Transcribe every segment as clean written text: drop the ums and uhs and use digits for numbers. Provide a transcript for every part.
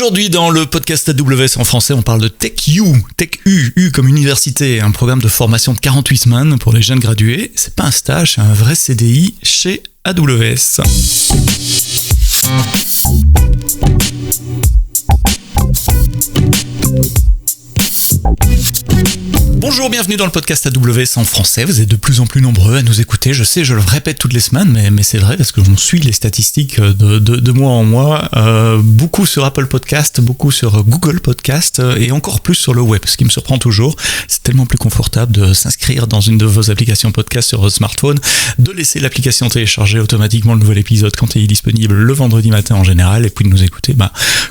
Aujourd'hui, dans le podcast AWS en français, on parle de TechU. TechU, U comme université, un programme de formation de 48 semaines pour les jeunes gradués. C'est pas un stage, c'est un vrai CDI chez AWS. Bonjour, bienvenue dans le podcast AWS en français. Vous êtes de plus en plus nombreux à nous écouter. Je sais, je le répète toutes les semaines, mais c'est vrai parce que on suit les statistiques de mois en mois. Beaucoup sur Apple Podcast, beaucoup sur Google Podcast et encore plus sur le web. Ce qui me surprend toujours, c'est tellement plus confortable de s'inscrire dans une de vos applications podcast sur votre smartphone, de laisser l'application télécharger automatiquement le nouvel épisode quand il est disponible le vendredi matin en général, et puis de nous écouter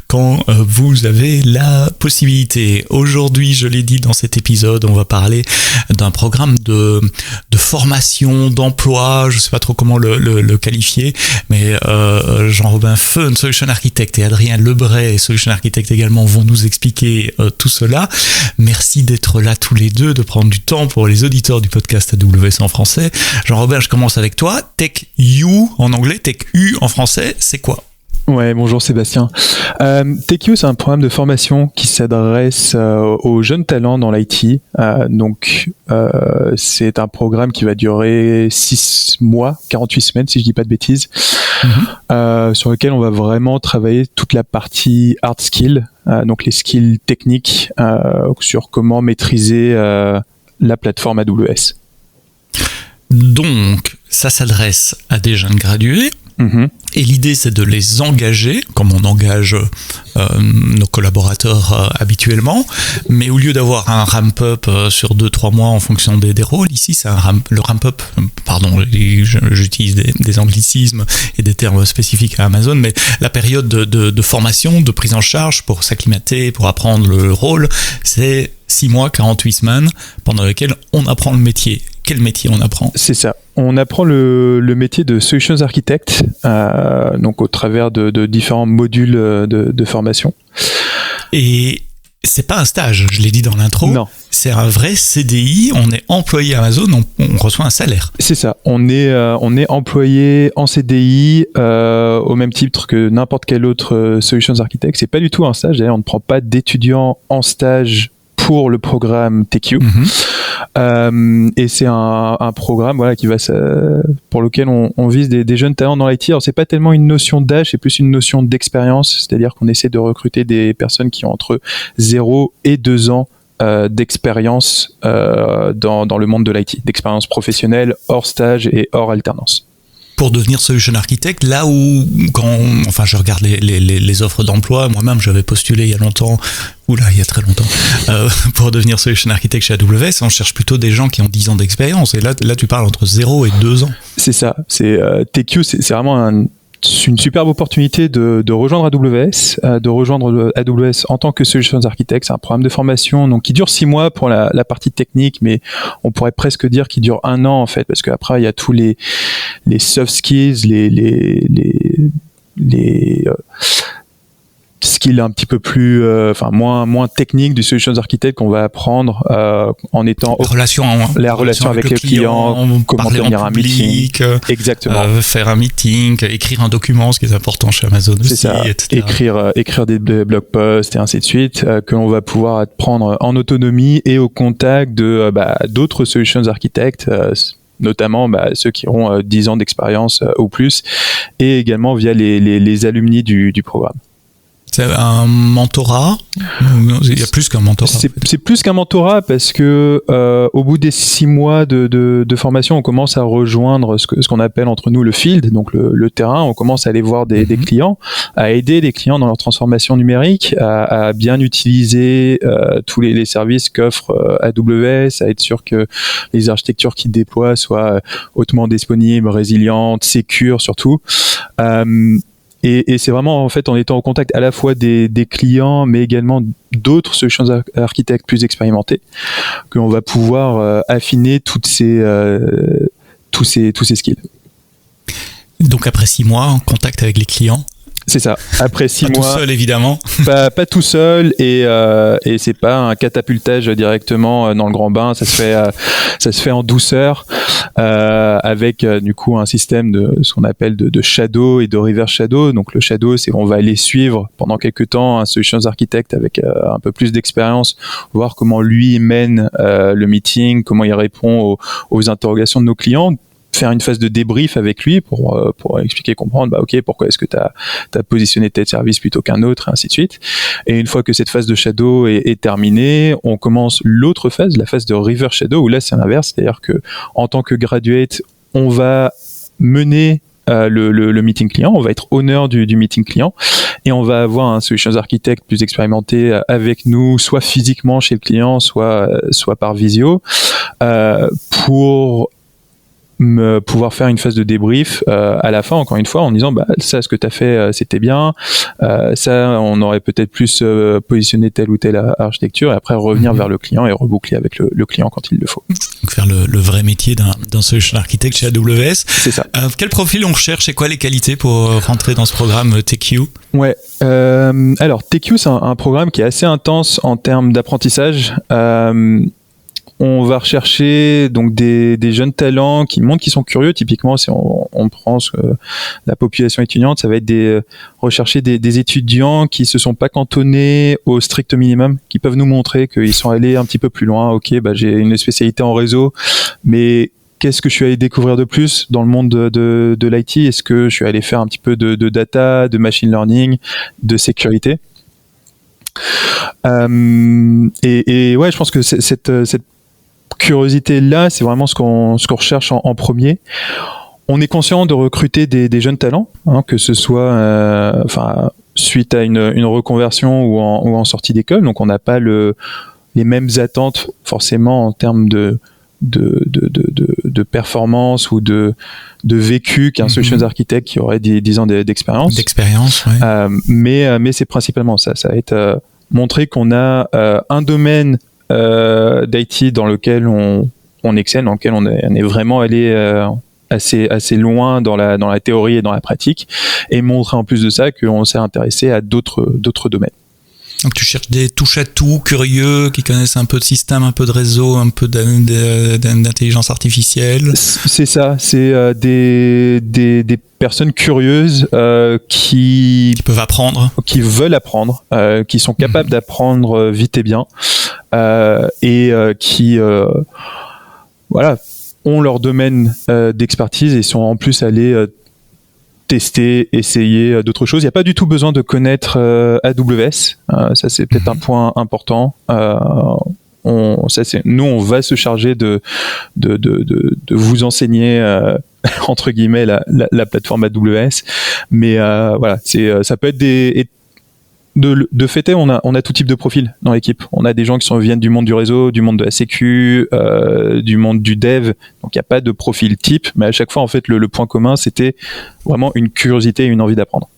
quand vous avez la possibilité. Aujourd'hui, je l'ai dit dans cet épisode, on va parler d'un programme de formation, d'emploi, je ne sais pas trop comment le qualifier, mais Jean-Robin Feun, Solution Architect, et Adrien Lebray, Solution Architect également, vont nous expliquer tout cela. Merci d'être là tous les deux, de prendre du temps pour les auditeurs du podcast AWS en français. Jean-Robin, je commence avec toi. TechU en anglais, TechU en français, c'est quoi ? Ouais, bonjour Sébastien. TechU, c'est un programme de formation qui s'adresse aux jeunes talents dans l'IT. C'est un programme qui va durer 6 mois, 48 semaines si je dis pas de bêtises, sur lequel on va vraiment travailler toute la partie hard skill, donc les skills techniques sur comment maîtriser la plateforme AWS. Donc, ça s'adresse à des jeunes gradués. Et l'idée, c'est de les engager, comme on engage nos collaborateurs habituellement, mais au lieu d'avoir un ramp-up sur 2-3 mois en fonction des rôles, ici, c'est le ramp-up, j'utilise des anglicismes et des termes spécifiques à Amazon, mais la période de formation, de prise en charge pour s'acclimater, pour apprendre le rôle, c'est 6 mois, 48 semaines, pendant lesquels on apprend le métier. Quel métier on apprend ? C'est ça. On apprend le métier de Solutions Architect, donc au travers de différents modules de formation. Et c'est pas un stage, je l'ai dit dans l'intro. Non. C'est un vrai CDI, on est employé Amazon, on reçoit un salaire. C'est ça, on est employé en CDI au même titre que n'importe quel autre Solutions Architect. C'est pas du tout un stage, d'ailleurs on ne prend pas d'étudiants en stage pour le programme TechU. Et c'est un programme qui va pour lequel on vise des jeunes talents dans l'IT. Alors c'est pas tellement une notion d'âge, c'est plus une notion d'expérience, c'est-à-dire qu'on essaie de recruter des personnes qui ont entre 0 et 2 ans d'expérience dans le monde de l'IT, d'expérience professionnelle hors stage et hors alternance. Pour devenir Solution Architect, là où, je regarde les offres d'emploi, moi-même j'avais postulé il y a très longtemps, pour devenir Solution Architect chez AWS, on cherche plutôt des gens qui ont 10 ans d'expérience, et là tu parles entre 0 et 2 ans. C'est ça, TechU, c'est vraiment une superbe opportunité de rejoindre AWS en tant que Solutions Architect. C'est un programme de formation qui dure 6 mois pour la partie technique, mais on pourrait presque dire qu'il dure 1 an en fait, parce qu'après il y a tous les soft skills, les skills un petit peu plus moins techniques du Solutions Architect qu'on va apprendre en étant la relation avec les clients, comment tenir un meeting, exactement, faire un meeting, écrire un document, ce qui est important chez Amazon aussi, ça, etc. écrire des blog posts et ainsi de suite, que l'on va pouvoir prendre en autonomie et au contact de d'autres Solutions Architects, notamment ceux qui auront 10 ans d'expérience ou plus, et également via les alumni du programme. C'est un mentorat ? Il y a plus qu'un mentorat. C'est plus qu'un mentorat parce que au bout des 6 mois de formation, on commence à rejoindre ce qu'on appelle entre nous le field, donc le terrain. On commence à aller voir des clients, à aider les clients dans leur transformation numérique, à bien utiliser tous les services qu'offre AWS, à être sûr que les architectures qu'ils déploient soient hautement disponibles, résilientes, sécures surtout. Et c'est vraiment en fait en étant en contact à la fois des clients mais également d'autres solutions architectes plus expérimentés qu'on va pouvoir affiner tous ces skills. Donc après 6 mois en contact avec les clients, C'est ça. Après 6 mois. Tout seul, évidemment. Pas tout seul et c'est pas un catapultage directement dans le grand bain. Ça se fait en douceur avec du coup un système de ce qu'on appelle de shadow et de reverse shadow. Donc le shadow, c'est on va aller suivre pendant quelques temps un solutions architect avec un peu plus d'expérience, voir comment lui mène le meeting, comment il répond aux interrogations de nos clients, faire une phase de débrief avec lui pour expliquer, comprendre, ok, pourquoi est-ce que tu as positionné tel service plutôt qu'un autre, et ainsi de suite. Et une fois que cette phase de shadow est terminée, on commence l'autre phase, la phase de reverse shadow, où là c'est l'inverse, c'est-à-dire que en tant que graduate, on va mener le meeting client, on va être honneur du meeting client et on va avoir un solutions architect plus expérimenté avec nous, soit physiquement chez le client, soit par visio, pour pouvoir faire une phase de débrief à la fin, encore une fois, en disant ça, ce que tu as fait, c'était bien, ça, on aurait peut-être plus positionné telle ou telle architecture, et après revenir vers le client et reboucler avec le client quand il le faut. Donc faire le vrai métier d'un solution architect chez AWS. C'est ça. Quel profil on recherche et quoi les qualités pour rentrer dans ce programme TQ? Ouais. Alors TQ, c'est un programme qui est assez intense en termes d'apprentissage. On va rechercher donc des jeunes talents qui montrent qu'ils sont curieux. Typiquement, si on prend la population étudiante, ça va être rechercher des étudiants qui se sont pas cantonnés au strict minimum, qui peuvent nous montrer qu'ils sont allés un petit peu plus loin. Ok, j'ai une spécialité en réseau, mais qu'est-ce que je suis allé découvrir de plus dans le monde de l'IT? Est-ce que je suis allé faire un petit peu de data, de machine learning, de sécurité? Et ouais, je pense que cette curiosité là, c'est vraiment ce qu'on recherche en premier. On est conscient de recruter des jeunes talents, que ce soit suite à une reconversion ou en sortie d'école. Donc on n'a pas les mêmes attentes forcément en termes de performance ou de vécu qu'un solutions architect qui aurait 10 ans d'expérience. Ouais. Mais c'est principalement ça. Ça va être montrer qu'on a un domaine d'IT dans lequel on excelle, dans lequel on est vraiment allé assez loin dans la théorie et dans la pratique, et montrer en plus de ça qu'on s'est intéressé à d'autres domaines. Donc tu cherches des touche-à-tout, curieux, qui connaissent un peu de système, un peu de réseau, un peu d'intelligence artificielle. C'est ça, c'est des personnes curieuses qui peuvent apprendre, qui veulent apprendre, qui sont capables d'apprendre vite et bien, et qui ont leur domaine d'expertise et sont en plus allés tester, essayer d'autres choses. Il n'y a pas du tout besoin de connaître AWS. Ça, c'est peut-être un point important. Nous, on va se charger de vous enseigner entre guillemets la plateforme AWS. Mais ça peut être de fait, on a tout type de profil dans l'équipe. On a des gens qui viennent du monde du réseau, du monde de la sécu, du monde du dev. Donc il n'y a pas de profil type, mais à chaque fois en fait le point commun c'était vraiment une curiosité et une envie d'apprendre.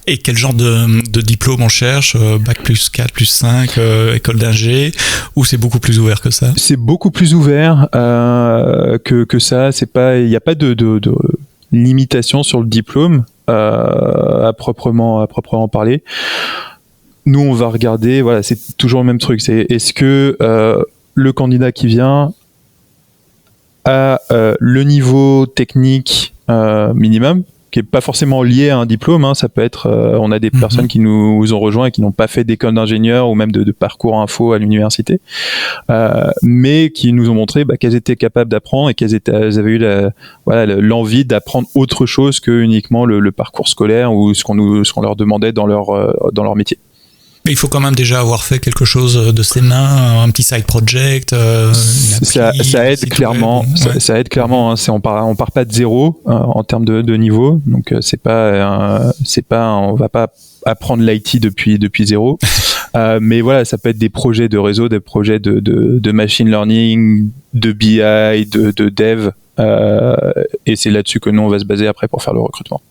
Et quel genre de diplôme on cherche? Bac plus 4, plus 5, école d'ingé, ou c'est beaucoup plus ouvert que ça? C'est beaucoup plus ouvert que ça. Il n'y a pas de limitation sur le diplôme à proprement parler. Nous, on va regarder, c'est toujours le même truc. C'est est-ce que le candidat qui vient a le niveau technique minimum, qui est pas forcément lié à un diplôme. Ça peut être, on a des personnes qui nous ont rejoints et qui n'ont pas fait d'école d'ingénieur ou même de parcours info à l'université, mais qui nous ont montré qu'elles étaient capables d'apprendre et qu'elles avaient eu l'envie d'apprendre autre chose que uniquement le parcours scolaire ou ce qu'on leur demandait dans leur métier. Mais il faut quand même déjà avoir fait quelque chose de ses mains, un petit side project. Ça aide clairement. Ça aide clairement. On part pas de zéro en termes de niveau. Donc on va pas apprendre l'IT depuis zéro. Mais ça peut être des projets de réseau, des projets de machine learning, de BI, de dev. Et c'est là-dessus que nous on va se baser après pour faire le recrutement.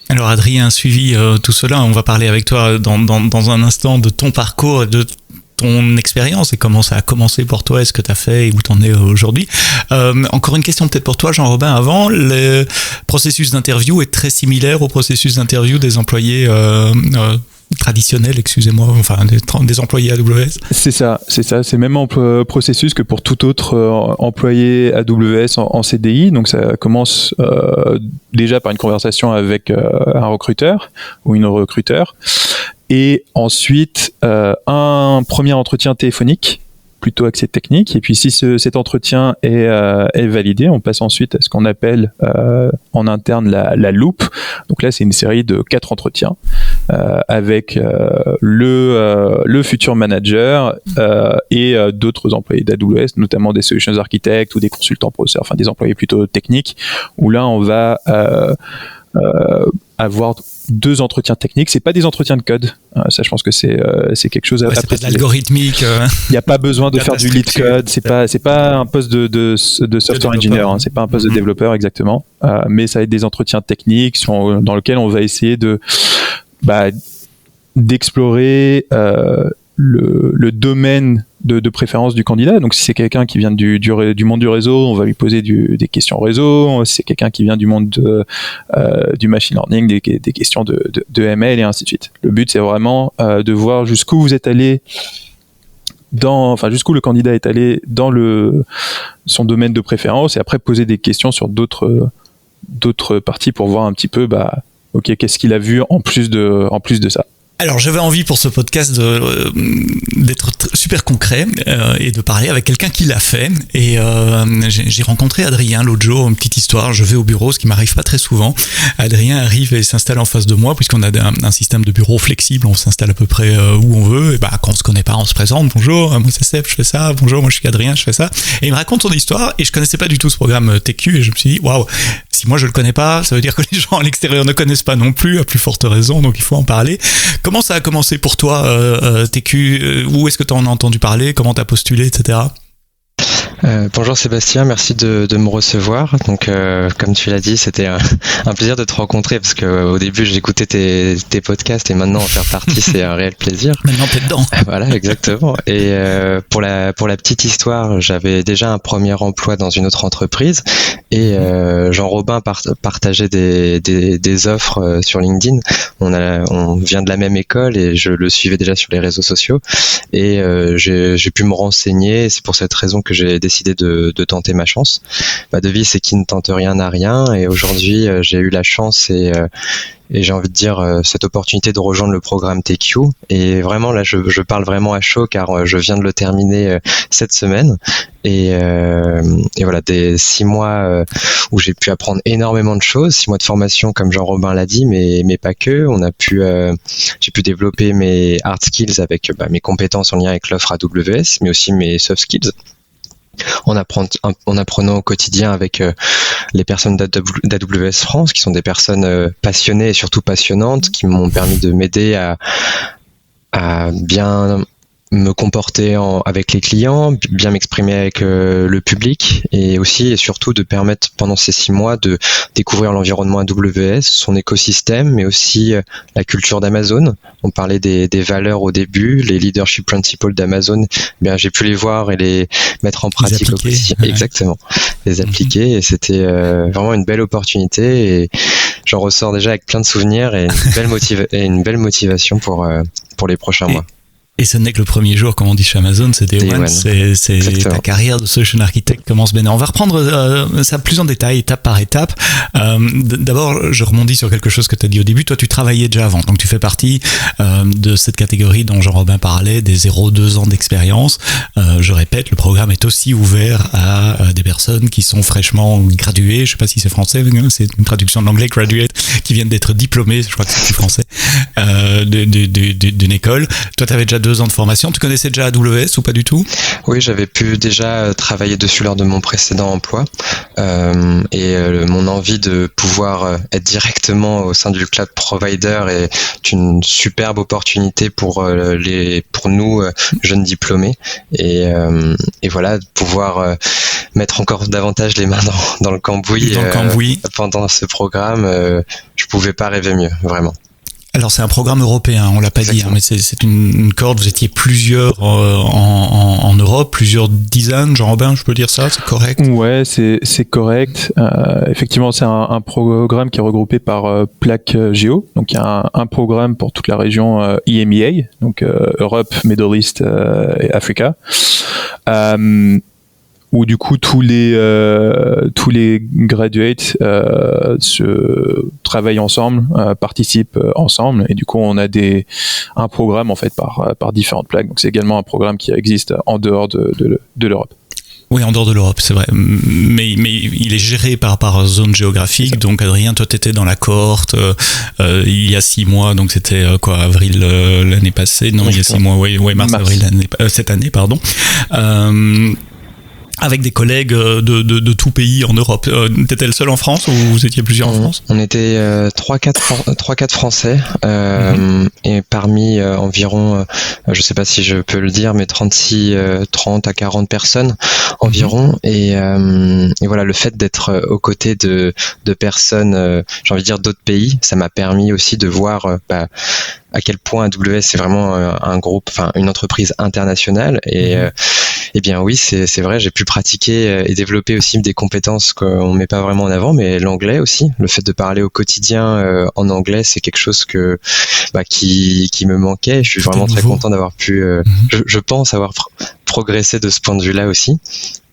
Alors Adrien, suivi tout cela, on va parler avec toi dans un instant de ton parcours et de ton expérience et comment ça a commencé pour toi, et ce que tu as fait et où tu en es aujourd'hui. Encore une question peut-être pour toi, Jean-Robin, avant. Le processus d'interview est très similaire au processus d'interview des employés traditionnels, excusez-moi, enfin des employés AWS. C'est ça. C'est le même processus que pour tout autre employé AWS en CDI. Donc ça commence déjà par une conversation avec un recruteur ou une recruteur, et ensuite un premier entretien téléphonique, plutôt axé technique, et puis si cet entretien est validé, on passe ensuite à ce qu'on appelle en interne la loupe. Donc là, c'est une série de 4 entretiens avec le futur manager et d'autres employés d'AWS, notamment des solutions architectes ou des consultants professeurs, enfin des employés plutôt techniques, où là, on va avoir 2 entretiens techniques. C'est pas des entretiens de code. Ça, je pense que c'est quelque chose à c'est pas de l'algorithmique. Il n'y a pas besoin de faire du lead code. C'est pas un poste de software engineer. Hein. C'est pas un poste de développeur exactement. Mais ça va être des entretiens techniques dans lesquels on va essayer d'explorer le domaine de préférence du candidat. Donc si c'est quelqu'un qui vient du monde du réseau, on va lui poser des questions réseau. Si c'est quelqu'un qui vient du monde du machine learning, des questions de ML et ainsi de suite. Le but, c'est vraiment de voir jusqu'où vous êtes allé jusqu'où le candidat est allé dans son domaine de préférence, et après poser des questions sur d'autres parties pour voir un petit peu ok, qu'est-ce qu'il a vu en plus de ça. Alors j'avais envie pour ce podcast d'être super concret et de parler avec quelqu'un qui l'a fait, et j'ai rencontré Adrien l'autre jour. Une petite histoire, je vais au bureau, ce qui m'arrive pas très souvent. Adrien arrive et s'installe en face de moi, puisqu'on a un système de bureau flexible, on s'installe à peu près où on veut, et quand on se connaît pas, on se présente: bonjour, moi c'est Seb, je fais ça, bonjour, moi je suis Adrien, je fais ça, et il me raconte son histoire, et je connaissais pas du tout ce programme TQ, et je me suis dit waouh, si moi je le connais pas, ça veut dire que les gens à l'extérieur ne connaissent pas non plus, à plus forte raison, donc il faut en parler. Comment ça a commencé pour toi, TQ? Où est-ce que tu en as entendu parler? Comment tu as postulé, etc.? Bonjour Sébastien, merci de me recevoir. Donc comme tu l'as dit, c'était un plaisir de te rencontrer, parce qu'au début j'écoutais tes podcasts, et maintenant en faire partie c'est un réel plaisir. Maintenant t'es dedans. Voilà, exactement. Et pour la petite histoire, j'avais déjà un premier emploi dans une autre entreprise, et Jean-Robin partageait des offres sur LinkedIn. On vient de la même école et je le suivais déjà sur les réseaux sociaux, et j'ai pu me renseigner. C'est pour cette raison que j'ai décidé de tenter ma chance. Ma devise, c'est qui ne tente rien n'a rien, et aujourd'hui j'ai eu la chance et j'ai envie de dire cette opportunité de rejoindre le programme TQ, et vraiment là je parle vraiment à chaud, car je viens de le terminer cette semaine, et voilà, des 6 mois où j'ai pu apprendre énormément de choses, 6 mois de formation comme Jean-Robin l'a dit, mais pas que. J'ai pu développer mes hard skills avec mes compétences en lien avec l'offre AWS, mais aussi mes soft skills, en apprenant au quotidien avec les personnes d'AWS France, qui sont des personnes passionnées et surtout passionnantes, qui m'ont permis de m'aider à bien me comporter avec les clients, bien m'exprimer avec le public, et aussi et surtout de permettre pendant ces 6 mois de découvrir l'environnement AWS, son écosystème, mais aussi la culture d'Amazon. On parlait des valeurs au début, les leadership principles d'Amazon. Bien, j'ai pu les voir et les mettre en pratique au quotidien. Ouais. Exactement, les appliquer, et c'était vraiment une belle opportunité, et j'en ressors déjà avec plein de souvenirs et une belle motivation pour les prochains mois. Et ce n'est que le premier jour, comme on dit chez Amazon, c'est Day One. C'est ta carrière de solution architect commence bien. On va reprendre ça plus en détail, étape par étape. D'abord, je rebondis sur quelque chose que tu as dit au début. Toi, tu travaillais déjà avant. Donc, tu fais partie de cette catégorie dont Jean-Robin parlait, des 0-2 ans d'expérience. Je répète, le programme est aussi ouvert à des personnes qui sont fraîchement graduées. Je sais pas si c'est français, c'est une traduction de l'anglais, graduate, qui viennent d'être diplômées, je crois que c'est plus français, d'une école. Toi, tu avais déjà 2 ans de formation. Tu connaissais déjà AWS ou pas du tout? Oui, j'avais pu déjà travailler dessus lors de mon précédent emploi, et mon envie de pouvoir être directement au sein du cloud provider est une superbe opportunité pour nous jeunes diplômés, et voilà, de pouvoir mettre encore davantage les mains dans le cambouis, pendant ce programme. Je pouvais pas rêver mieux, vraiment. Alors c'est un programme européen, on l'a pas dit, hein, mais c'est une cohorte, vous étiez plusieurs en Europe, plusieurs dizaines, Jean-Robin, je peux dire ça, c'est correct? Ouais, c'est correct. Effectivement, c'est un programme qui est regroupé par plaque géo. Donc il y a un programme pour toute la région EMEA, donc Europe, Middle East et Africa. Où du coup tous les graduates travaillent ensemble, participent ensemble, et du coup on a un programme en fait par différentes plaques. Donc c'est également un programme qui existe en dehors de l'Europe. Oui, en dehors de l'Europe, c'est vrai. Mais il est géré par zone géographique. Donc, Adrien, toi, t'étais dans la cohorte il y a 6 mois. Donc, c'était avril l'année passée. Non, il y a 6 mois. Oui, mars, avril cette année, pardon. Avec des collègues de tout pays en Europe. T'étais le seul en France ou vous étiez plusieurs en France? On était 3-4 Français et parmi environ, je sais pas si je peux le dire, mais 30 à 40 personnes environ. Et voilà, le fait d'être aux côtés de personnes, j'ai envie de dire d'autres pays, ça m'a permis aussi de voir à quel point AWS c'est vraiment un groupe, enfin une entreprise internationale. Et bien oui, c'est vrai, j'ai pu pratiquer et développer aussi des compétences qu'on met pas vraiment en avant, mais l'anglais aussi, le fait de parler au quotidien en anglais, c'est quelque chose qui me manquait. Je suis vraiment très content d'avoir pu, je pense avoir progressé de ce point de vue-là aussi.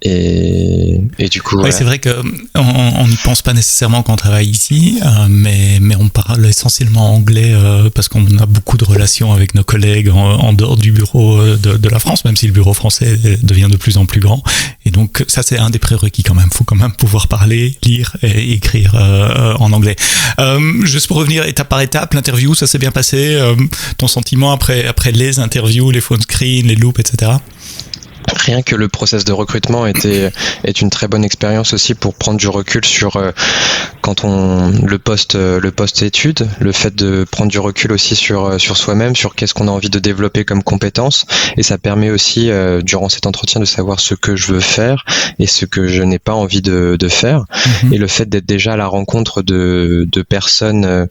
Et du coup, oui, c'est vrai qu'on n'y pense pas nécessairement quand on travaille ici, mais on parle essentiellement anglais parce qu'on a beaucoup de relations avec nos collègues en dehors du bureau de la France, même si le bureau français devient de plus en plus grand. Et donc ça, c'est un des prérequis quand même. Il faut quand même pouvoir parler, lire et écrire en anglais. Juste pour revenir étape par étape, l'interview, ça s'est bien passé. Ton sentiment après les interviews, les phone screens, les loops, etc. Rien que le process de recrutement est une très bonne expérience aussi pour prendre du recul sur quand le poste étude, le fait de prendre du recul aussi sur soi-même, sur qu'est-ce qu'on a envie de développer comme compétences, et ça permet aussi durant cet entretien de savoir ce que je veux faire et ce que je n'ai pas envie de faire. Et le fait d'être déjà à la rencontre de personnes,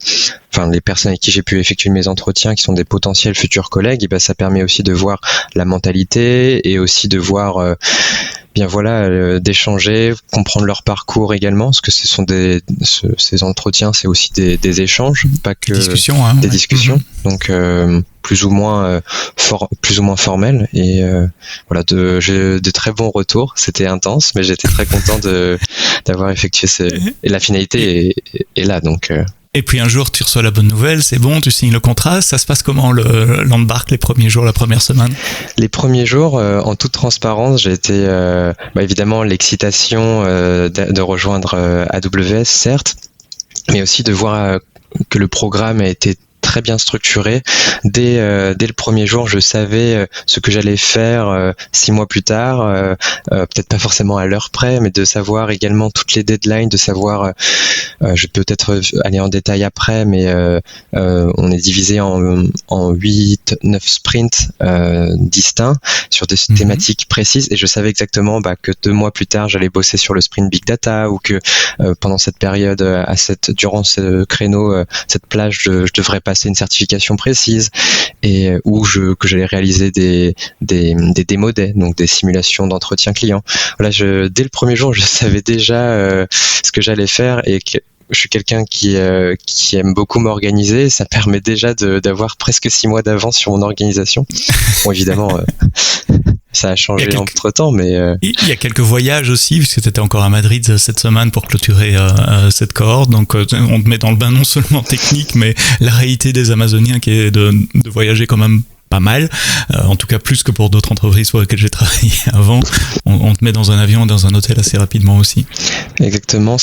enfin les personnes avec qui j'ai pu effectuer mes entretiens qui sont des potentiels futurs collègues, et ben ça permet aussi de voir la mentalité et aussi de voir d'échanger, comprendre leur parcours également, parce que ce sont ces entretiens, c'est aussi des échanges, pas que des discussions. Donc plus ou moins formels, et voilà, j'ai de très bons retours. C'était intense, mais j'étais très content d'avoir effectué et la finalité est là, donc. Et puis un jour, tu reçois la bonne nouvelle, c'est bon, tu signes le contrat. Ça se passe comment l'embarque les premiers jours, la première semaine? Les premiers jours, en toute transparence, j'ai été évidemment l'excitation de rejoindre AWS, certes, mais aussi de voir que le programme a été très bien structuré. Dès le premier jour, je savais ce que j'allais faire 6 mois plus tard, peut-être pas forcément à l'heure près, mais de savoir également toutes les deadlines, de savoir, je peux peut-être aller en détail après, mais on est divisé en 8-9 sprints distincts sur des thématiques précises, et je savais exactement que 2 mois plus tard, j'allais bosser sur le sprint Big Data, ou que pendant cette période, durant ce créneau, cette plage, je devrais passer une certification précise, et que j'allais réaliser des démo days, donc des simulations d'entretien client. Voilà, dès le premier jour, je savais déjà ce que j'allais faire, et que je suis quelqu'un qui aime beaucoup m'organiser. Ça permet déjà d'avoir presque 6 mois d'avance sur mon organisation. Bon, évidemment, ça a changé entre temps, mais il y a quelques voyages aussi, puisque tu étais encore à Madrid cette semaine pour clôturer cette cohorte. Donc, on te met dans le bain non seulement technique, mais la réalité des Amazoniens qui est de voyager quand même pas mal, en tout cas plus que pour d'autres entreprises pour lesquelles j'ai travaillé avant. On te met dans un avion, dans un hôtel assez rapidement aussi. Exactement,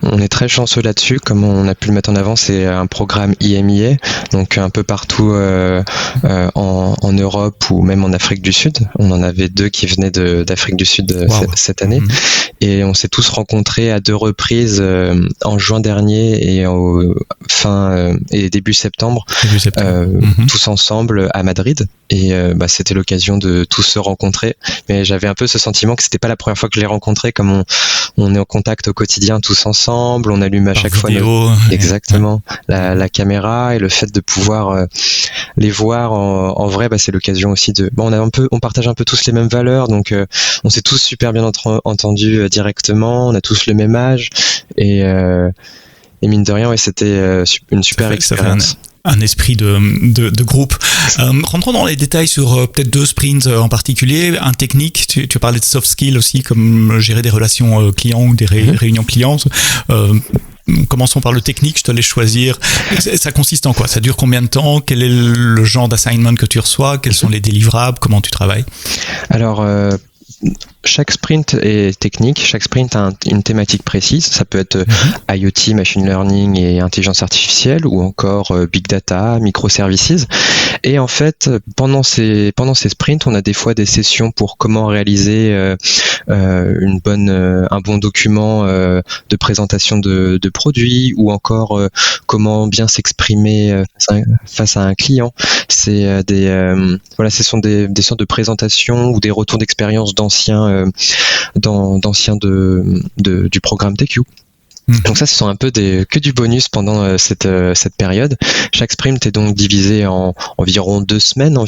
on est très chanceux là-dessus, comme on a pu le mettre en avant. C'est un programme EMEA, donc un peu partout en Europe ou même en Afrique du Sud. On en avait 2 qui venaient d'Afrique du Sud cette année. et on s'est tous rencontrés à 2 reprises en juin dernier et au fin et début septembre, tous ensemble à Madrid. Et c'était l'occasion de tous se rencontrer, mais j'avais un peu ce sentiment que c'était pas la première fois que je les rencontrais, comme on est en contact au quotidien tous ensemble, on allume à chaque fois exactement la caméra, et le fait de pouvoir les voir en vrai, c'est l'occasion aussi de on partage un peu tous les mêmes valeurs, donc on s'est tous super bien entendus directement, on a tous le même âge, et mine de rien, c'était une super expérience. Un esprit de groupe. Rentrons dans les détails sur peut-être 2 sprints en particulier. Un technique, tu parlais de soft skills aussi, comme gérer des relations clients ou des réunions clients. Commençons par le technique, je te laisse choisir. Ça consiste en quoi? Ça dure combien de temps? Quel est le genre d'assignment que tu reçois? Quels sont les délivrables? Comment tu travailles? Alors, chaque sprint est technique, chaque sprint a une thématique précise. Ça peut être IoT, machine learning et intelligence artificielle, ou encore big data, microservices. Et en fait, pendant ces sprints, on a des fois des sessions pour comment réaliser un bon document de présentation de produits, ou encore comment bien s'exprimer face à un client. C'est ce sont des sortes de présentations ou des retours d'expérience d'anciens du programme TQ. Donc ça, ce sont un peu que du bonus pendant cette période. Chaque sprint est donc divisé en environ 2 semaines dans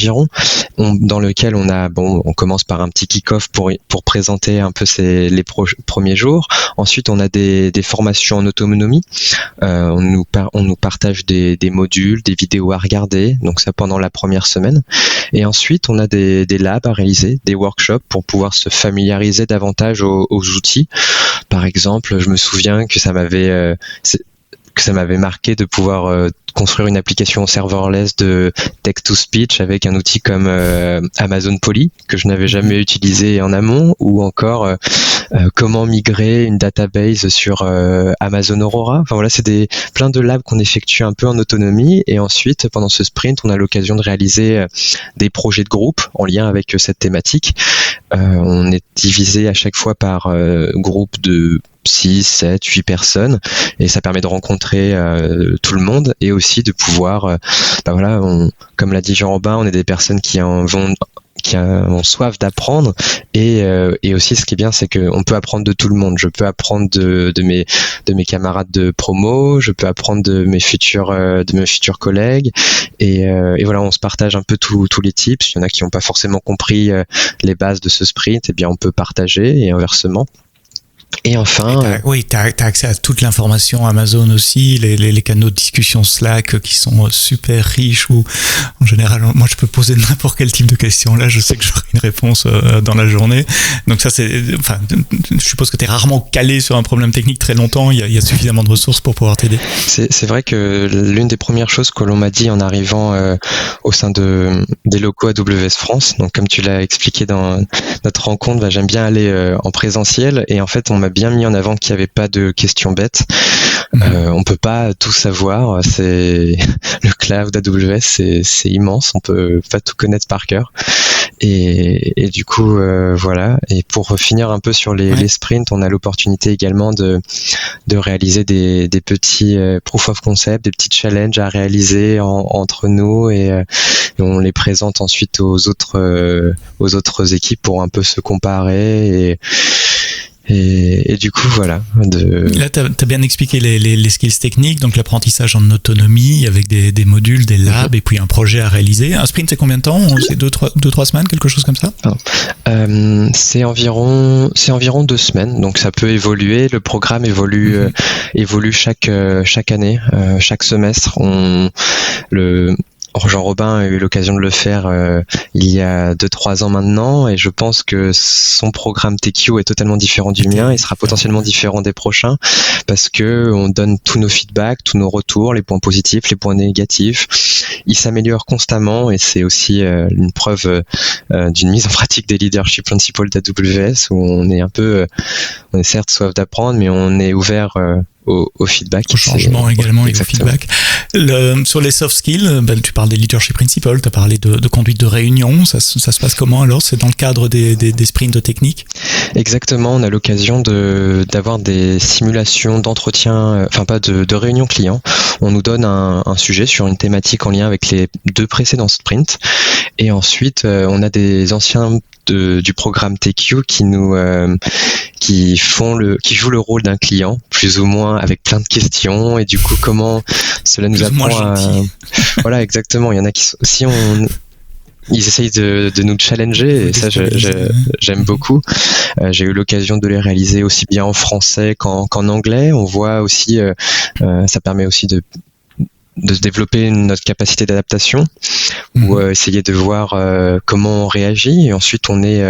lequel on commence par un petit kick-off pour présenter un peu les premiers jours. Ensuite, on a des formations en autonomie. On nous partage des modules, des vidéos à regarder. Donc ça, pendant la première semaine. Et ensuite, on a des labs à réaliser, des workshops pour pouvoir se familiariser davantage aux outils. Par exemple, je me souviens que ça m'avait marqué de pouvoir construire une application serverless de text-to-speech avec un outil comme Amazon Polly, que je n'avais jamais utilisé en amont, ou encore comment migrer une database sur Amazon Aurora. Enfin voilà, c'est plein de labs qu'on effectue un peu en autonomie, et ensuite, pendant ce sprint, on a l'occasion de réaliser des projets de groupe en lien avec cette thématique. On est divisé à chaque fois par groupe de 6, 7, 8 personnes, et ça permet de rencontrer tout le monde, et aussi de pouvoir comme l'a dit Jean-Robin, on est des personnes qui ont soif d'apprendre, et aussi ce qui est bien, c'est qu'on peut apprendre de tout le monde. Je peux apprendre de mes camarades de promo, je peux apprendre de mes futurs collègues, et voilà, on se partage un peu tous les tips. Il y en a qui n'ont pas forcément compris les bases de ce sprint, et bien on peut partager, et inversement. Et enfin... t'as accès à toute l'information Amazon aussi, les canaux de discussion Slack qui sont super riches, où en général, moi je peux poser n'importe quel type de question. Là, je sais que j'aurai une réponse dans la journée. Donc ça, je suppose que t'es rarement calé sur un problème technique très longtemps. Il y a suffisamment de ressources pour pouvoir t'aider. C'est vrai que l'une des premières choses que l'on m'a dit en arrivant au sein des locaux AWS France, donc comme tu l'as expliqué dans notre rencontre, j'aime bien aller en présentiel, et en fait, on m'a bien mis en avant qu'il n'y avait pas de questions bêtes. On peut pas tout savoir. Le cloud AWS, c'est immense. On peut pas tout connaître par cœur. Et du coup, voilà. Et pour finir un peu sur les sprints, on a l'opportunité également de réaliser des petits proof of concept, des petits challenges à réaliser entre nous, et on les présente ensuite aux autres équipes pour un peu se comparer, et du coup, voilà. Là, tu as bien expliqué les skills techniques, donc l'apprentissage en autonomie avec des modules, des labs, et puis un projet à réaliser. Un sprint, c'est combien de temps? C'est 2-3 semaines, quelque chose comme ça? C'est environ 2 semaines, donc ça peut évoluer. Le programme évolue chaque année, chaque semestre. Jean-Robin a eu l'occasion de le faire il y a 2-3 ans maintenant, et je pense que son programme TQ est totalement différent du mien, et sera potentiellement différent des prochains, parce que on donne tous nos feedbacks, tous nos retours, les points positifs, les points négatifs. Il s'améliore constamment, et c'est aussi une preuve d'une mise en pratique des leadership principles d'AWS, où on est certes soif d'apprendre, mais on est ouvert au feedback. Au changement également, et au feedback. Sur les soft skills, tu parles des leadership principles, tu as parlé de conduite de réunion, ça se passe comment alors? C'est dans le cadre des sprints de technique? Exactement, on a l'occasion d'avoir des simulations d'entretien, pas de réunion client. On nous donne un sujet sur une thématique en lien avec les 2 précédents sprints, et ensuite on a des anciens du programme TQ qui jouent le rôle d'un client, plus ou moins, avec plein de questions, et du coup comment cela nous apprend voilà, exactement. Il y en a qui ils essayent de nous challenger, et ça j'aime beaucoup. J'ai eu l'occasion de les réaliser aussi bien en français qu'en anglais. On voit aussi, ça permet aussi de développer notre capacité d'adaptation, ou essayer de voir comment on réagit, et ensuite on est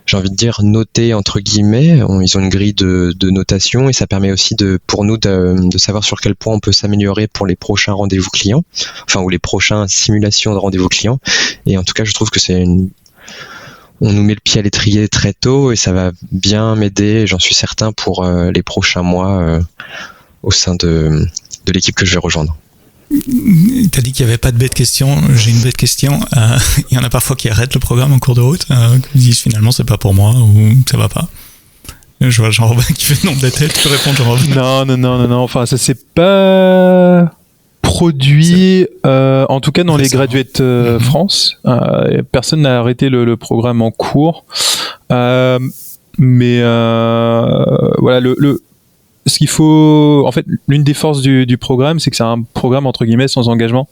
j'ai envie de dire noté entre guillemets. Ils ont une grille de notation, et ça permet aussi pour nous de savoir sur quel point on peut s'améliorer pour les prochains rendez-vous clients, ou les prochaines simulations de rendez-vous clients. Et en tout cas, je trouve que on nous met le pied à l'étrier très tôt, et ça va bien m'aider, j'en suis certain, pour les prochains mois au sein de l'équipe que je vais rejoindre. T'as dit qu'il n'y avait pas de bête question. J'ai une bête question. Il y en a parfois qui arrêtent le programme en cours de route, qui disent finalement c'est pas pour moi, ou ça va pas. Je vois Jean-Robin qui fait non de la tête. Tu peux répondre, Jean-Robin? Non. Enfin, ça s'est pas produit, en tout cas dans les Graduate France. Personne n'a arrêté le programme en cours. Mais voilà, ce qu'il faut, en fait, l'une des forces du programme, c'est que c'est un programme entre guillemets sans engagement.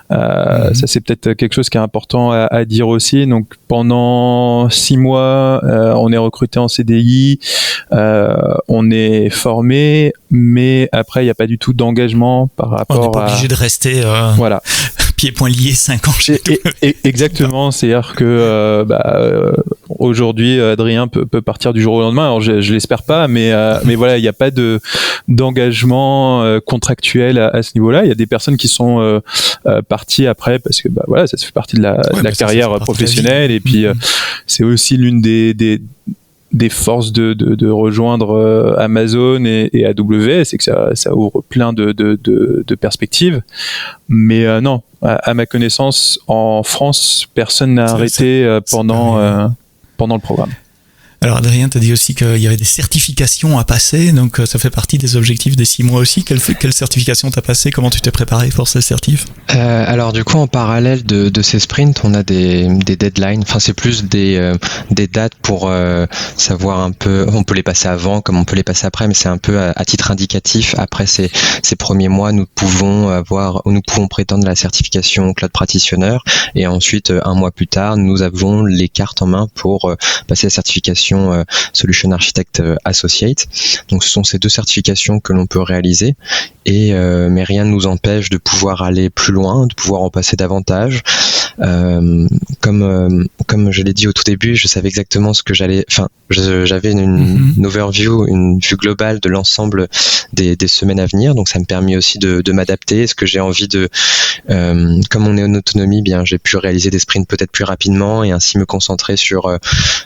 Ça, c'est peut-être quelque chose qui est important à dire aussi. Donc, pendant 6 mois, on est recruté en CDI, on est formé, mais après, il n'y a pas du tout d'engagement par rapport à... On n'est pas obligé de rester voilà. pieds-poings liés 5 ans chez tout. Exactement, c'est-à-dire que aujourd'hui, Adrien peut partir du jour au lendemain. Alors, je l'espère pas, mais voilà, il n'y a pas d'engagement contractuel à ce niveau-là. Il y a des personnes qui sont parties après parce que voilà, ça fait partie de la carrière professionnelle, et puis c'est aussi l'une des forces de rejoindre Amazon et AWS, c'est que ça ouvre plein de perspectives. Mais non, à ma connaissance, en France, personne n'a arrêté pendant le programme. Alors Adrien, tu as dit aussi qu'il y avait des certifications à passer, donc ça fait partie des objectifs des 6 mois aussi. Quelle certification tu as passé? Comment tu t'es préparé pour ces certifs? Alors du coup, en parallèle de ces sprints, on a des deadlines, c'est plus des dates pour savoir un peu, on peut les passer avant comme on peut les passer après, mais c'est un peu à titre indicatif. Après ces premiers mois, nous pouvons prétendre la certification Cloud Practitioner, et ensuite 1 mois plus tard, nous avons les cartes en main pour passer la certification Solution Architect Associate. Donc ce sont ces 2 certifications que l'on peut réaliser, mais rien ne nous empêche de pouvoir aller plus loin, de pouvoir en passer davantage. Comme je l'ai dit au tout début, je savais exactement ce que j'allais. J'avais une overview, une vue globale de l'ensemble des semaines à venir. Donc ça me permet aussi de m'adapter. Ce que j'ai envie comme on est en autonomie, bien j'ai pu réaliser des sprints peut-être plus rapidement, et ainsi me concentrer sur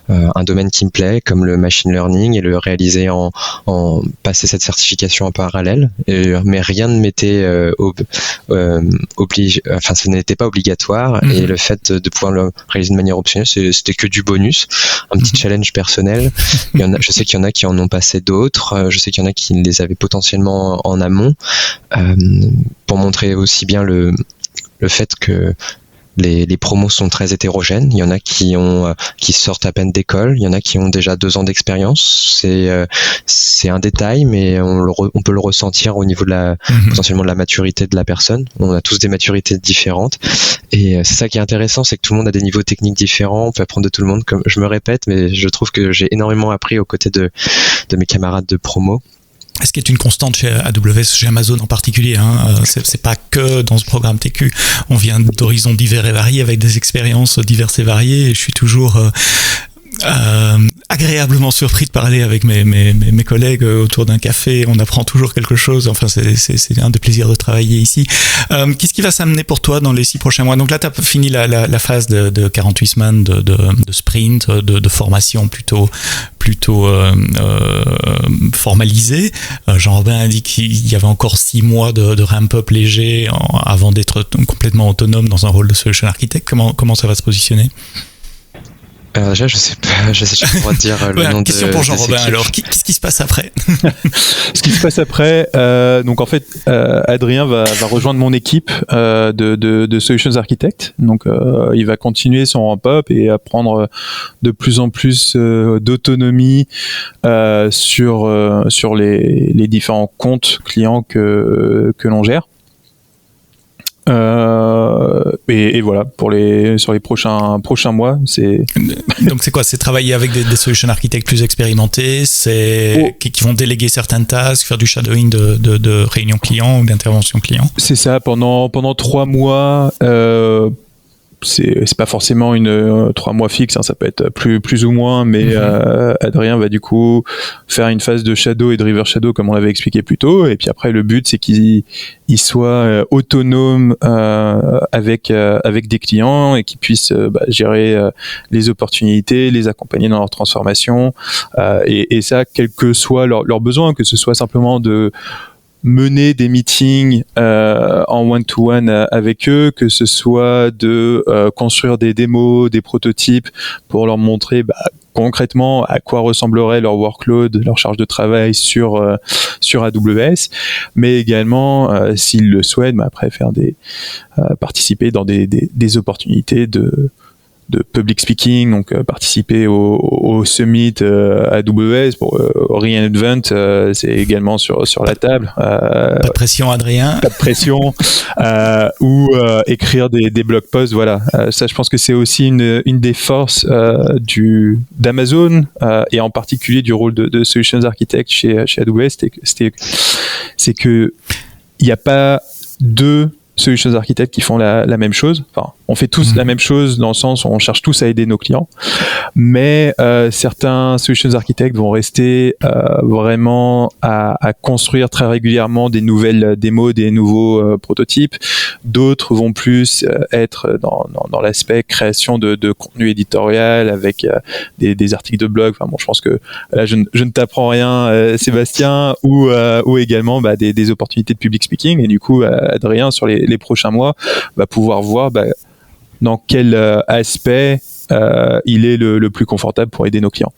un domaine qui me plaît, comme le machine learning, et le réaliser en passer cette certification en parallèle. Mais rien ne m'était obligé. Ce n'était pas obligatoire. Et le fait de pouvoir le réaliser de manière optionnelle, c'était que du bonus, un petit challenge personnel. Je sais qu'il y en a qui en ont passé d'autres, je sais qu'il y en a qui les avaient potentiellement en amont, pour montrer aussi bien le fait que les promos sont très hétérogènes. Il y en a qui sortent à peine d'école, il y en a qui ont déjà 2 ans d'expérience. C'est un détail, mais on peut le ressentir au niveau de potentiellement de la maturité de la personne. On a tous des maturités différentes, et c'est ça qui est intéressant, c'est que tout le monde a des niveaux techniques différents. On peut apprendre de tout le monde, comme je me répète, mais je trouve que j'ai énormément appris aux côtés de mes camarades de promo. Ce qui est une constante chez AWS, chez Amazon en particulier, c'est pas que dans ce programme TQ. On vient d'horizons divers et variés, avec des expériences diverses et variées, et je suis toujours agréablement surpris de parler avec mes collègues autour d'un café. On apprend toujours quelque chose. Enfin, c'est un des plaisirs de travailler ici. Qu'est-ce qui va s'amener pour toi dans les 6 prochains mois? Donc là, tu as fini la phase de 48 semaines de sprint, de formation plutôt formalisée. Jean-Robin a dit qu'il y avait encore 6 mois de ramp-up léger avant d'être complètement autonome dans un rôle de solution architect. Comment ça va se positionner? Alors déjà, je sais pas comment dire le nom question pour Jean-Robin alors. Qu'est-ce qui se passe après? Ce qui se passe après, donc en fait, Adrien va rejoindre mon équipe de Solutions Architect. Donc, il va continuer son ramp-up et apprendre de plus en plus d'autonomie sur les différents comptes clients que l'on gère. Et voilà, sur les prochains mois, c'est. Donc c'est quoi? C'est travailler avec des solution architectes plus expérimentés, qui vont déléguer certaines tâches, faire du shadowing de réunion client ou d'intervention client. C'est ça, pendant 3 mois. C'est pas forcément 3 mois fixe, hein, ça peut être plus ou moins, mais Adrien va du coup faire une phase de shadow et de river shadow comme on l'avait expliqué plus tôt, et puis après le but c'est qu'il soit autonome avec des clients et qu'il puisse gérer les opportunités, les accompagner dans leur transformation, et ça quel que soit leur besoin, que ce soit simplement de mener des meetings en one-to-one avec eux, que ce soit de construire des démos, des prototypes pour leur montrer concrètement à quoi ressemblerait leur workload, leur charge de travail sur AWS, mais également s'ils le souhaitent, après faire participer dans des opportunités de public speaking, donc participer au summit AWS pour Reinvent, c'est également sur la table. Pas de pression, Adrien. Pas de pression. Ou écrire des blog posts, voilà. Ça, je pense que c'est aussi une des forces d'Amazon et en particulier du rôle de Solutions Architect chez AWS, c'est que il n'y a pas deux Solutions Architects qui font la même chose. Enfin, on fait tous la même chose dans le sens où on cherche tous à aider nos clients, mais certains Solutions Architects vont rester vraiment à construire très régulièrement des nouvelles démos, des nouveaux prototypes. D'autres vont plus être dans l'aspect création de contenu éditorial avec des articles de blog. Enfin bon, je pense que là je ne t'apprends rien, Sébastien, ou également des opportunités de public speaking. Et du coup, Adrien, sur les prochains mois, va pouvoir voir dans quel aspect il est le plus confortable pour aider nos clients.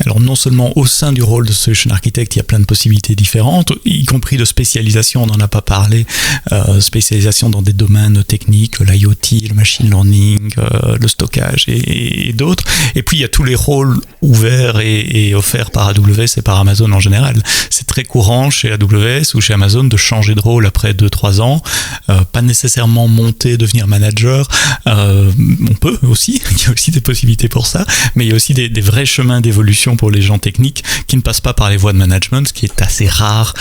Alors non seulement au sein du rôle de Solution Architect, il y a plein de possibilités différentes, y compris de spécialisation, on n'en a pas parlé, spécialisation dans des domaines techniques, l'IoT, le machine learning, le stockage et d'autres. Et puis il y a tous les rôles ouverts et offerts par AWS et par Amazon en général. C'est très courant chez AWS ou chez Amazon de changer de rôle après 2-3 ans, pas nécessairement monter, devenir manager. On peut aussi, il y a aussi des possibilités pour ça, mais il y a aussi des vrais chemins d'évolution pour les gens techniques qui ne passent pas par les voies de management, ce qui est assez rare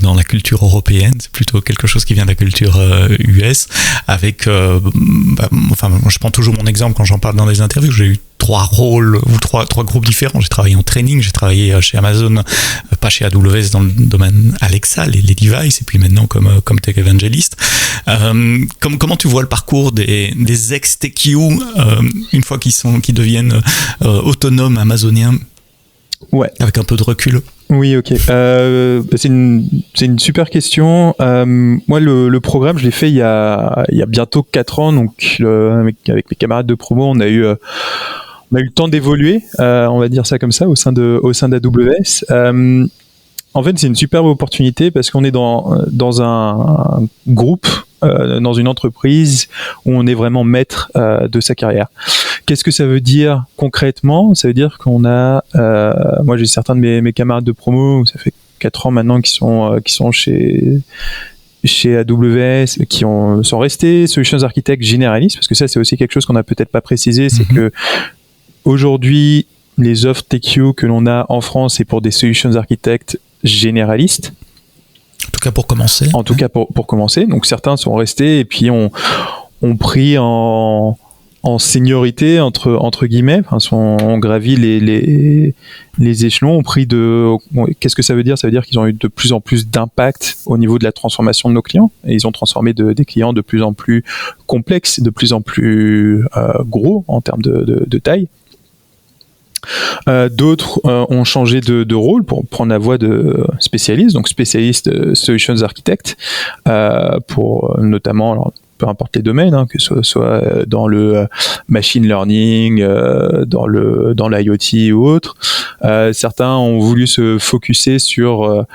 dans la culture européenne. C'est plutôt quelque chose qui vient de la culture US, avec je prends toujours mon exemple quand j'en parle dans les interviews. J'ai eu 3 rôles ou trois groupes différents. J'ai travaillé en training, j'ai travaillé chez Amazon, pas chez AWS, dans le domaine Alexa, les devices, et puis maintenant comme tech evangelist. Comment tu vois le parcours des ex-TQ une fois qu'ils deviennent autonomes amazoniens? Ouais. Avec un peu de recul. Oui, ok. C'est une super question. Moi, le programme, je l'ai fait il y a bientôt 4 ans. Donc, avec mes camarades de promo, on a eu le temps d'évoluer, on va dire ça comme ça, au sein d'AWS. En fait, c'est une superbe opportunité parce qu'on est dans un groupe, dans une entreprise où on est vraiment maître de sa carrière. Qu'est-ce que ça veut dire concrètement? Ça veut dire qu'on a, moi j'ai certains de mes camarades de promo, ça fait 4 ans maintenant qui sont chez AWS, qui sont restés Solutions Architects généralistes, parce que ça c'est aussi quelque chose qu'on n'a peut-être pas précisé, c'est que aujourd'hui les offres TQ que l'on a en France, c'est pour des Solutions Architects généralistes. En tout cas pour commencer. En tout cas pour commencer. Donc certains sont restés et puis ont pris en en seniorité entre guillemets. On gravit les échelons au prix de. Qu'est-ce que ça veut dire ? Ça veut dire qu'ils ont eu de plus en plus d'impact au niveau de la transformation de nos clients. Et ils ont transformé des clients de plus en plus complexes, de plus en plus gros en termes de taille. D'autres ont changé de rôle pour prendre la voie de spécialiste, donc spécialiste Solutions Architect, pour notamment, alors, peu importe les domaines, que ce soit dans le machine learning, dans l'IoT ou autre. Certains ont voulu se focuser sur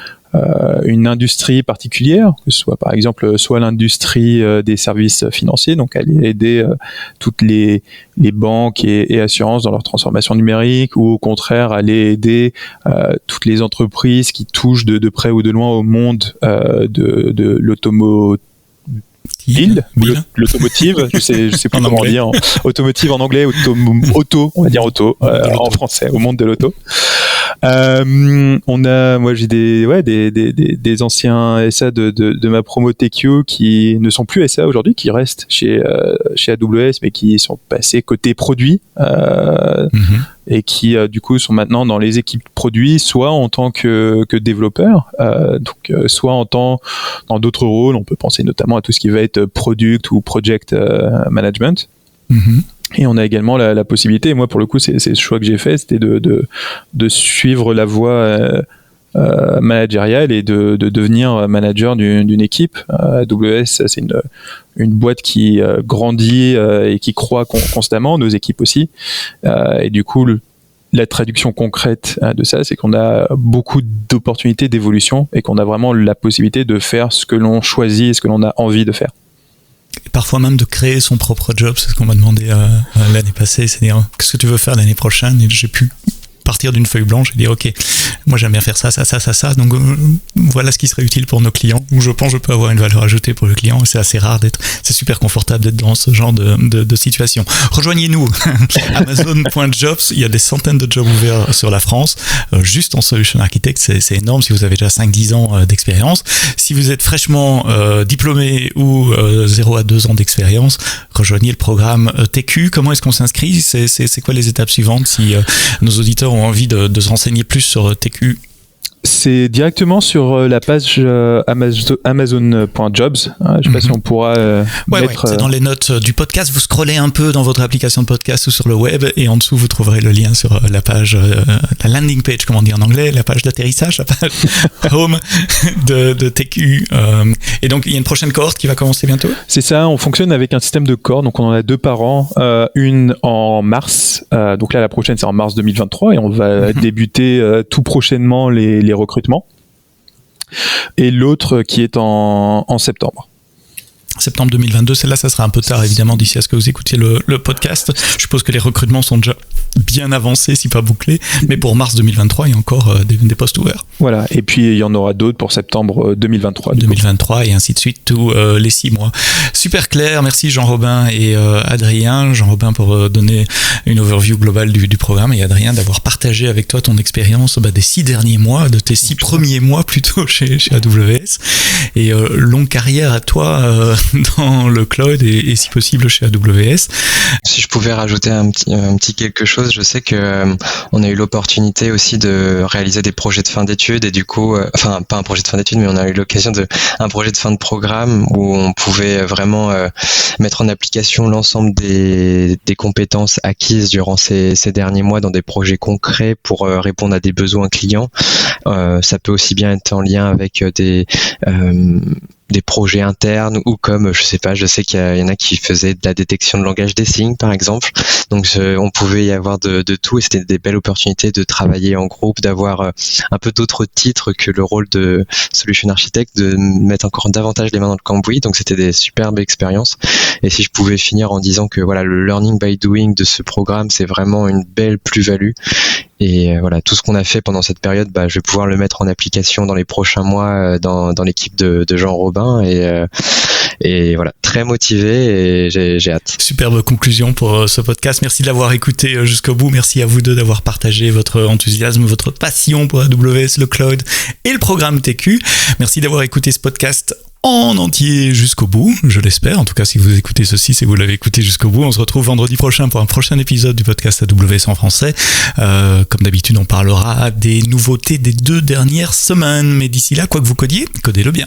une industrie particulière, que ce soit par exemple soit l'industrie des services financiers, donc aller aider toutes les banques et assurances dans leur transformation numérique, ou au contraire aller aider toutes les entreprises qui touchent de près ou de loin au monde de l'automotive. L'automotive, je sais pas comment dire, automotive en anglais, auto, on va dire auto, en français, au monde de l'auto. Moi j'ai des anciens SA de ma promo TQ qui ne sont plus SA aujourd'hui, qui restent chez AWS, mais qui sont passés côté produit, et qui du coup sont maintenant dans les équipes produits, soit en tant que développeurs, soit dans d'autres rôles. On peut penser notamment à tout ce qui va être product ou project management. Et on a également la possibilité, et moi pour le coup c'est le choix que j'ai fait, c'était de suivre la voie managériale et de devenir manager d'une équipe. AWS, c'est une boîte qui grandit et qui croît constamment, nos équipes aussi, et du coup la traduction concrète de ça, c'est qu'on a beaucoup d'opportunités d'évolution et qu'on a vraiment la possibilité de faire ce que l'on choisit et ce que l'on a envie de faire. Et parfois même de créer son propre job, c'est ce qu'on m'a demandé l'année passée, c'est-à-dire qu'est-ce que tu veux faire l'année prochaine, et j'ai pu partir d'une feuille blanche et dire ok, moi j'aime bien faire ça, donc voilà ce qui serait utile pour nos clients, où je pense que je peux avoir une valeur ajoutée pour le client, et c'est assez rare c'est super confortable d'être dans ce genre de situation. Rejoignez-nous, Amazon.jobs, il y a des centaines de jobs ouverts sur la France, juste en Solution Architect, c'est énorme si vous avez déjà 5-10 ans d'expérience. Si vous êtes fraîchement diplômé ou 0 à 2 ans d'expérience, rejoignez le programme TQ. Comment est-ce qu'on s'inscrit ? C'est quoi les étapes suivantes si nos auditeurs ont envie de se renseigner plus sur TQ? C'est directement sur la page Amazon.jobs. Je ne sais pas si on pourra mettre... c'est dans les notes du podcast. Vous scrollez un peu dans votre application de podcast ou sur le web, et en dessous, vous trouverez le lien sur la page, la landing page, comme on dit en anglais, la page d'atterrissage, la page home de TQ. Et donc, il y a une prochaine cohorte qui va commencer bientôt? C'est ça, on fonctionne avec un système de cohortes. Donc, on en a 2 par an. Une en mars. Donc là, la prochaine, c'est en mars 2023. Et on va débuter tout prochainement les recrutements, et l'autre qui est en septembre. Septembre 2022, celle-là, ça sera un peu tard, évidemment, d'ici à ce que vous écoutiez le podcast. Je suppose que les recrutements sont déjà bien avancés, si pas bouclés, mais pour mars 2023, il y a encore des postes ouverts. Voilà, et puis il y en aura d'autres pour septembre 2023. 2023, et ainsi de suite, tous les 6 mois. Super clair, merci Jean-Robin et Adrien. Jean-Robin pour donner une overview globale du programme, et Adrien d'avoir partagé avec toi ton expérience des 6 derniers mois, de tes 6 premiers mois plutôt chez AWS, et longue carrière à toi dans le cloud et si possible chez AWS. Si je pouvais rajouter un petit quelque chose, je sais que on a eu l'opportunité aussi de réaliser des projets de fin d'études, et du coup, enfin pas un projet de fin d'études, mais on a eu l'occasion un projet de fin de programme où on pouvait vraiment mettre en application l'ensemble des compétences acquises durant ces derniers mois dans des projets concrets pour répondre à des besoins clients. Ça peut aussi bien être en lien avec des projets internes, ou comme, je sais qu'il y en a qui faisaient de la détection de langage des signes, par exemple. Donc, on pouvait y avoir de tout, et c'était des belles opportunités de travailler en groupe, d'avoir un peu d'autres titres que le rôle de Solution Architect, de mettre encore davantage les mains dans le cambouis. Donc, c'était des superbes expériences. Et si je pouvais finir en disant que voilà, le learning by doing de ce programme, c'est vraiment une belle plus-value. Et voilà, tout ce qu'on a fait pendant cette période, je vais pouvoir le mettre en application dans les prochains mois dans l'équipe de Jean-Robin, et voilà, très motivé, et j'ai hâte. Superbe conclusion pour ce podcast. Merci de l'avoir écouté jusqu'au bout. Merci à vous deux d'avoir partagé votre enthousiasme, votre passion pour AWS, le cloud et le programme TQ. Merci d'avoir écouté ce podcast en entier jusqu'au bout, je l'espère. En tout cas, si vous écoutez ceci, si vous l'avez écouté jusqu'au bout, on se retrouve vendredi prochain pour un prochain épisode du podcast AWS en français. Comme d'habitude, on parlera des nouveautés des 2 dernières semaines. Mais d'ici là, quoi que vous codiez, codez-le bien.